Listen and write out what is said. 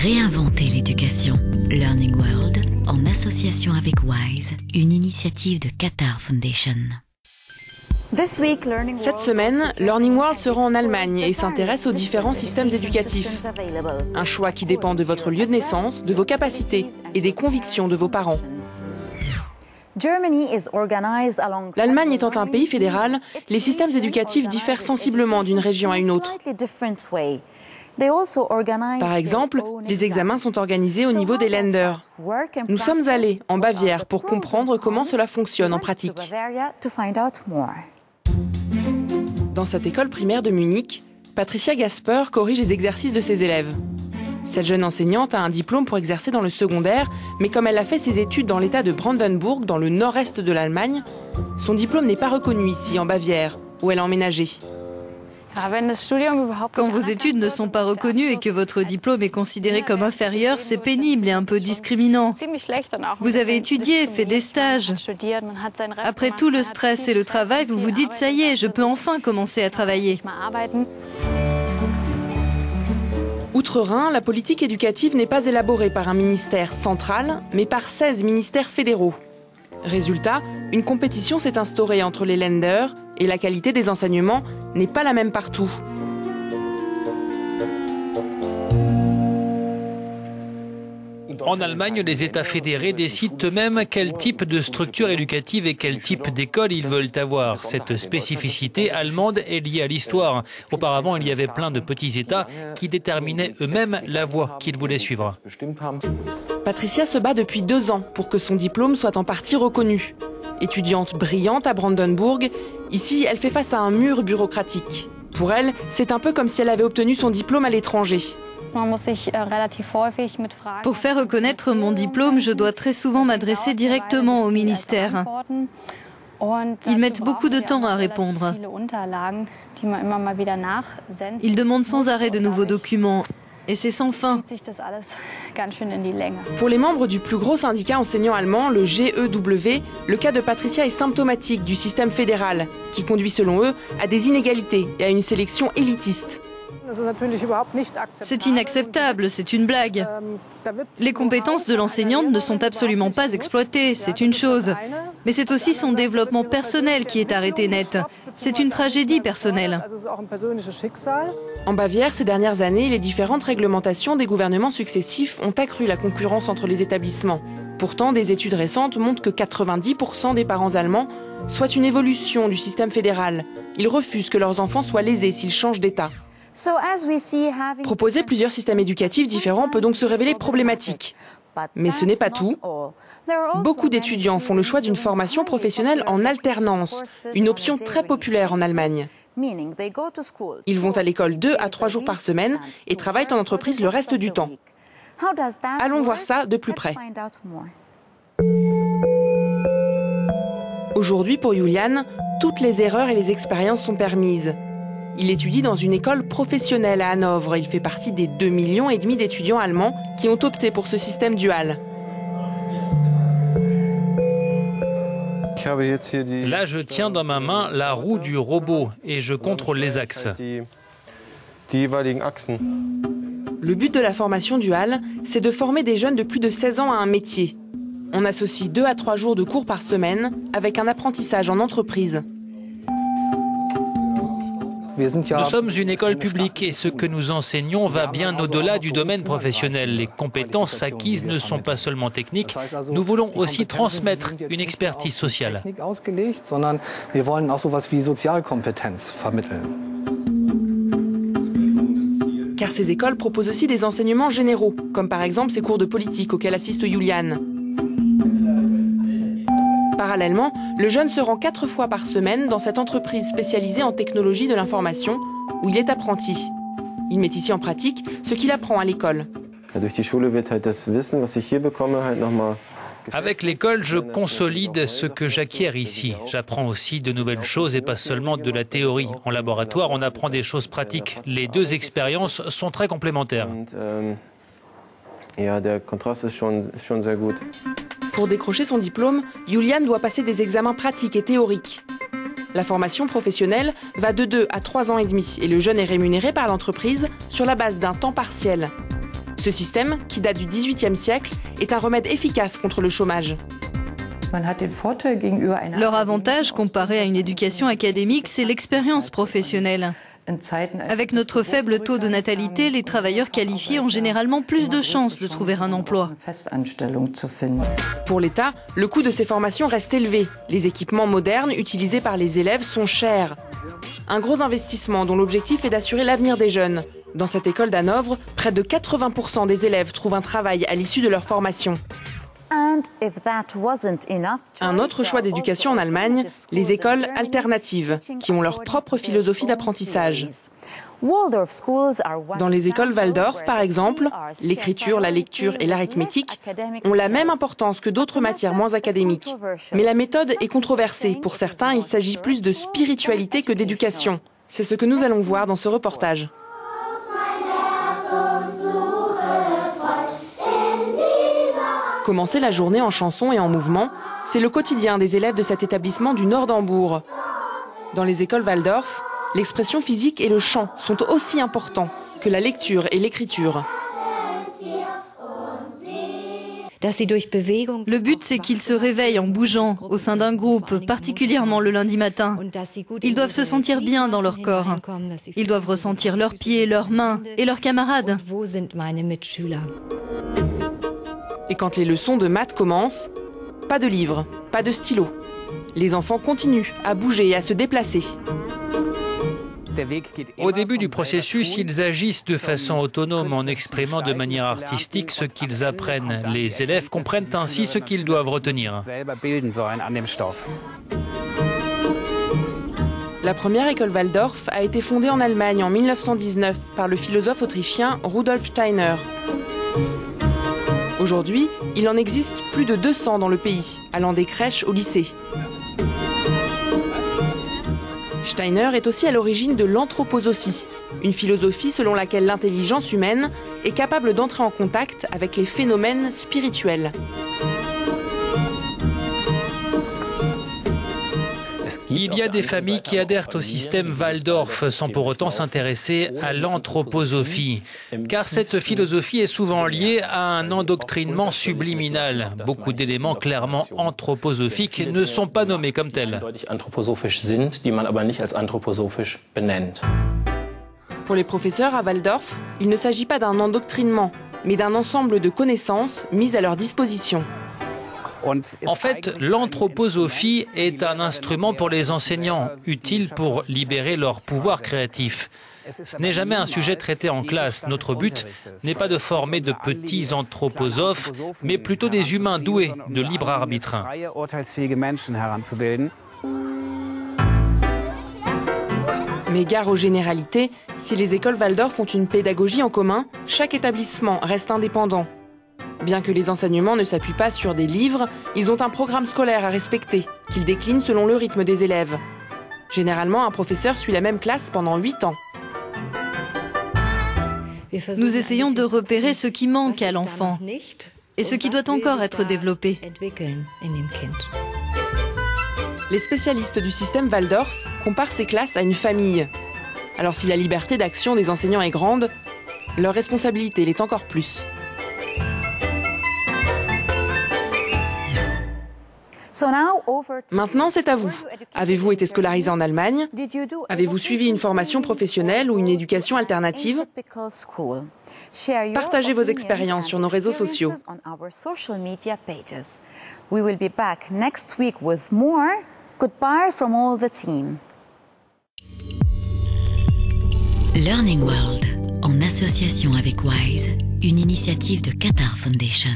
Réinventer l'éducation. Learning World, en association avec WISE, une initiative de Qatar Foundation. Cette semaine, Learning World se rend en Allemagne et s'intéresse aux différents systèmes éducatifs. Un choix qui dépend de votre lieu de naissance, de vos capacités et des convictions de vos parents. L'Allemagne étant un pays fédéral, les systèmes éducatifs diffèrent sensiblement d'une région à une autre. Par exemple, les examens sont organisés au niveau des Länder. Nous sommes allés en Bavière pour comprendre comment cela fonctionne en pratique. Dans cette école primaire de Munich, Patricia Gasper corrige les exercices de ses élèves. Cette jeune enseignante a un diplôme pour exercer dans le secondaire, mais comme elle a fait ses études dans l'état de Brandenburg, dans le nord-est de l'Allemagne, son diplôme n'est pas reconnu ici, en Bavière, où elle a emménagé. Quand vos études ne sont pas reconnues et que votre diplôme est considéré comme inférieur, c'est pénible et un peu discriminant. Vous avez étudié, fait des stages. Après tout le stress et le travail, vous vous dites « ça y est, je peux enfin commencer à travailler ». Outre-Rhin, la politique éducative n'est pas élaborée par un ministère central, mais par 16 ministères fédéraux. Résultat, une compétition s'est instaurée entre les Länder et la qualité des enseignements n'est pas la même partout. En Allemagne, les États fédérés décident eux-mêmes quel type de structure éducative et quel type d'école ils veulent avoir. Cette spécificité allemande est liée à l'histoire. Auparavant, il y avait plein de petits États qui déterminaient eux-mêmes la voie qu'ils voulaient suivre. Patricia se bat depuis 2 ans pour que son diplôme soit en partie reconnu. Étudiante brillante à Brandenburg, ici, elle fait face à un mur bureaucratique. Pour elle, c'est un peu comme si elle avait obtenu son diplôme à l'étranger. Pour faire reconnaître mon diplôme, je dois très souvent m'adresser directement au ministère. Ils mettent beaucoup de temps à répondre. Ils demandent sans arrêt de nouveaux documents. Et c'est sans fin. Pour les membres du plus gros syndicat enseignant allemand, le GEW, le cas de Patricia est symptomatique du système fédéral, qui conduit selon eux à des inégalités et à une sélection élitiste. C'est inacceptable, c'est une blague. Les compétences de l'enseignante ne sont absolument pas exploitées, c'est une chose. Mais c'est aussi son développement personnel qui est arrêté net. C'est une tragédie personnelle. En Bavière, ces dernières années, les différentes réglementations des gouvernements successifs ont accru la concurrence entre les établissements. Pourtant, des études récentes montrent que 90% des parents allemands souhaitent une évolution du système fédéral. Ils refusent que leurs enfants soient lésés s'ils changent d'État. Proposer plusieurs systèmes éducatifs différents peut donc se révéler problématique. Mais ce n'est pas tout. Beaucoup d'étudiants font le choix d'une formation professionnelle en alternance, une option très populaire en Allemagne. Ils vont à l'école 2 à 3 jours par semaine et travaillent en entreprise le reste du temps. Allons voir ça de plus près. Aujourd'hui, pour Julian, toutes les erreurs et les expériences sont permises. Il étudie dans une école professionnelle à Hanovre. Il fait partie des 2,5 millions d'étudiants allemands qui ont opté pour ce système dual. Là, je tiens dans ma main la roue du robot et je contrôle les axes. Le but de la formation duale, c'est de former des jeunes de plus de 16 ans à un métier. On associe 2 à 3 jours de cours par semaine avec un apprentissage en entreprise. Nous sommes une école publique et ce que nous enseignons va bien au-delà du domaine professionnel. Les compétences acquises ne sont pas seulement techniques, nous voulons aussi transmettre une expertise sociale. Car ces écoles proposent aussi des enseignements généraux, comme par exemple ces cours de politique auxquels assiste Julian. Parallèlement, le jeune se rend 4 fois par semaine dans cette entreprise spécialisée en technologie de l'information, où il est apprenti. Il met ici en pratique ce qu'il apprend à l'école. Avec l'école, je consolide ce que j'acquiers ici. J'apprends aussi de nouvelles choses et pas seulement de la théorie. En laboratoire, on apprend des choses pratiques. Les 2 expériences sont très complémentaires. Pour décrocher son diplôme, Julian doit passer des examens pratiques et théoriques. La formation professionnelle va de 2 à 3 ans et demi et le jeune est rémunéré par l'entreprise sur la base d'un temps partiel. Ce système, qui date du XVIIIe siècle, est un remède efficace contre le chômage. Leur avantage, comparé à une éducation académique, c'est l'expérience professionnelle. Avec notre faible taux de natalité, les travailleurs qualifiés ont généralement plus de chances de trouver un emploi. Pour l'État, le coût de ces formations reste élevé. Les équipements modernes utilisés par les élèves sont chers. Un gros investissement dont l'objectif est d'assurer l'avenir des jeunes. Dans cette école d'Hanovre, près de 80% des élèves trouvent un travail à l'issue de leur formation. Un autre choix d'éducation en Allemagne, les écoles alternatives, qui ont leur propre philosophie d'apprentissage. Dans les écoles Waldorf, par exemple, l'écriture, la lecture et l'arithmétique ont la même importance que d'autres matières moins académiques. Mais la méthode est controversée. Pour certains, il s'agit plus de spiritualité que d'éducation. C'est ce que nous allons voir dans ce reportage. Commencer la journée en chanson et en mouvement, c'est le quotidien des élèves de cet établissement du nord d'Hambourg. Dans les écoles Waldorf, l'expression physique et le chant sont aussi importants que la lecture et l'écriture. Le but, c'est qu'ils se réveillent en bougeant au sein d'un groupe, particulièrement le lundi matin. Ils doivent se sentir bien dans leur corps. Ils doivent ressentir leurs pieds, leurs mains et leurs camarades. Et quand les leçons de maths commencent, pas de livres, pas de stylos. Les enfants continuent à bouger et à se déplacer. Au début du processus, ils agissent de façon autonome en exprimant de manière artistique ce qu'ils apprennent. Les élèves comprennent ainsi ce qu'ils doivent retenir. La première école Waldorf a été fondée en Allemagne en 1919 par le philosophe autrichien Rudolf Steiner. Aujourd'hui, il en existe plus de 200 dans le pays, allant des crèches au lycée. Steiner est aussi à l'origine de l'anthroposophie, une philosophie selon laquelle l'intelligence humaine est capable d'entrer en contact avec les phénomènes spirituels. Il y a des familles qui adhèrent au système Waldorf sans pour autant s'intéresser à l'anthroposophie, car cette philosophie est souvent liée à un endoctrinement subliminal. Beaucoup d'éléments clairement anthroposophiques ne sont pas nommés comme tels. Pour les professeurs à Waldorf, il ne s'agit pas d'un endoctrinement, mais d'un ensemble de connaissances mises à leur disposition. En fait, l'anthroposophie est un instrument pour les enseignants, utile pour libérer leur pouvoir créatif. Ce n'est jamais un sujet traité en classe. Notre but n'est pas de former de petits anthroposophes, mais plutôt des humains doués de libre arbitre. Mais gare aux généralités, si les écoles Waldorf ont une pédagogie en commun, chaque établissement reste indépendant. Bien que les enseignements ne s'appuient pas sur des livres, ils ont un programme scolaire à respecter, qu'ils déclinent selon le rythme des élèves. Généralement, un professeur suit la même classe pendant 8 ans. Nous essayons de repérer ce qui manque à l'enfant et ce qui doit encore être développé. Les spécialistes du système Waldorf comparent ces classes à une famille. Alors si la liberté d'action des enseignants est grande, leur responsabilité l'est encore plus. Maintenant, c'est à vous. Avez-vous été scolarisé en Allemagne? Avez-vous suivi une formation professionnelle ou une éducation alternative? Partagez vos expériences sur nos réseaux sociaux. Learning World, en association avec WISE, une initiative de Qatar Foundation.